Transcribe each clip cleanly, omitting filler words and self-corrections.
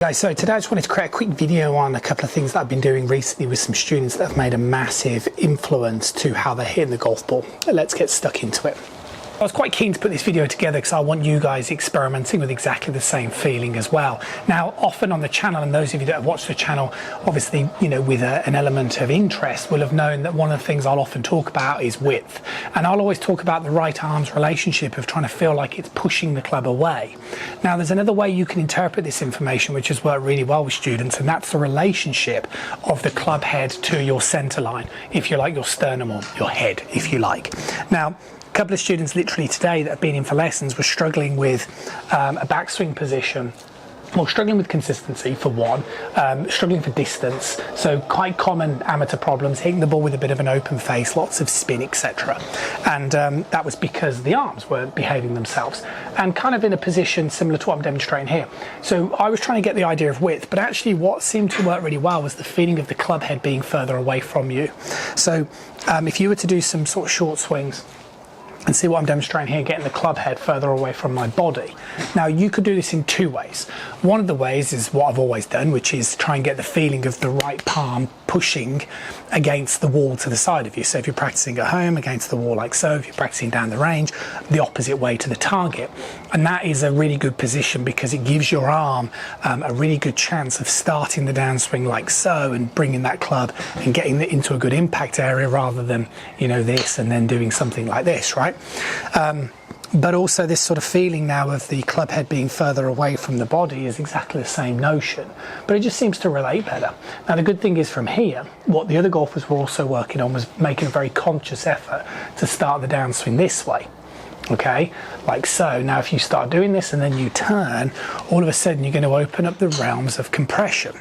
Guys, so today I just wanted to create a quick video on a couple of things that I've been doing recently with some students that have made a massive influence to how they're hitting the golf ball. Let's get stuck into it. I was quite keen to put this video together because I want you guys experimenting with exactly the same feeling as well. Now, often on the channel, and those of you that have watched the channel, obviously, you know, with an element of interest, will have known that one of the things I'll often talk about is width. And I'll always talk about the right arm's relationship of trying to feel like it's pushing the club away. Now, there's another way you can interpret this information, which has worked really well with students, and that's the relationship of the club head to your center line, if you like, your sternum or your head, if you like. Now, a couple of students literally today that have been in for lessons were struggling with a backswing position, well, struggling with consistency for one, struggling for distance, so quite common amateur problems, hitting the ball with a bit of an open face, lots of spin, etc. And that was because the arms weren't behaving themselves and kind of in a position similar to what I'm demonstrating here. So I was trying to get the idea of width, but actually what seemed to work really well was the feeling of the club head being further away from you. So if you were to do some sort of short swings, and see what I'm demonstrating here, getting the club head further away from my body. Now, you could do this in two ways. One of the ways is what I've always done, which is try and get the feeling of the right palm pushing against the wall to the side of you. So if you're practicing at home against the wall like so, if you're practicing down the range, the opposite way to the target. And that is a really good position because it gives your arm a really good chance of starting the downswing like so and bringing that club and getting it into a good impact area rather than, you know, this and then doing something like this, right? But also this sort of feeling now of the club head being further away from the body is exactly the same notion, but it just seems to relate better. Now, the good thing is from here, what the other golfers were also working on was making a very conscious effort to start the downswing this way. Okay, like so. Now, if you start doing this and then you turn, all of a sudden you're going to open up the realms of compression.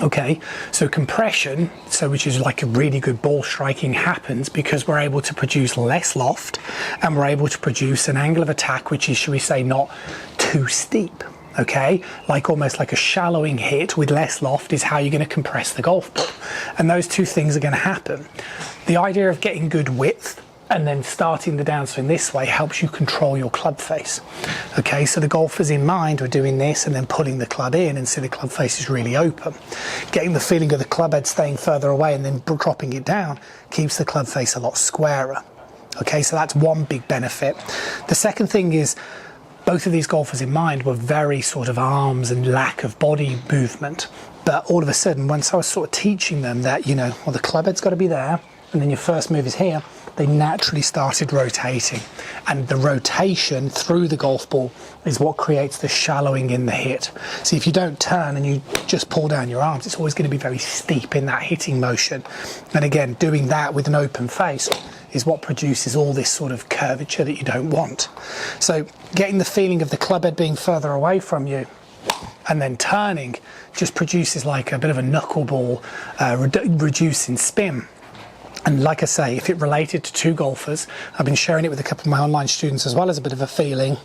Okay, so compression, which is like a really good ball striking, happens because we're able to produce less loft and we're able to produce an angle of attack which is, should we say, not too steep. Okay, like almost like a shallowing hit with less loft is how you're going to compress the golf ball, and those two things are going to happen. The idea of getting good width and then starting the downswing this way helps you control your club face. Okay, so the golfers in mind were doing this and then pulling the club in, and so the club face is really open. Getting the feeling of the club head staying further away and then dropping it down keeps the club face a lot squarer. Okay, so that's one big benefit. The second thing is, both of these golfers in mind were very sort of arms and lack of body movement. But all of a sudden, once I was sort of teaching them that, you know, well, the club head's got to be there, and then your first move is here, they naturally started rotating. And the rotation through the golf ball is what creates the shallowing in the hit. So if you don't turn and you just pull down your arms, it's always going to be very steep in that hitting motion. And again, doing that with an open face is what produces all this sort of curvature that you don't want. So getting the feeling of the club head being further away from you and then turning just produces like a bit of a knuckleball, reducing spin. And like I say, if it related to two golfers, I've been sharing it with a couple of my online students as well as a bit of a feeling,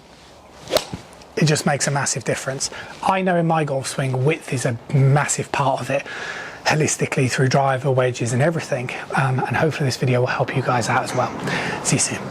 it just makes a massive difference. I know in my golf swing, width is a massive part of it, holistically through driver, wedges and everything. And hopefully this video will help you guys out as well. See you soon.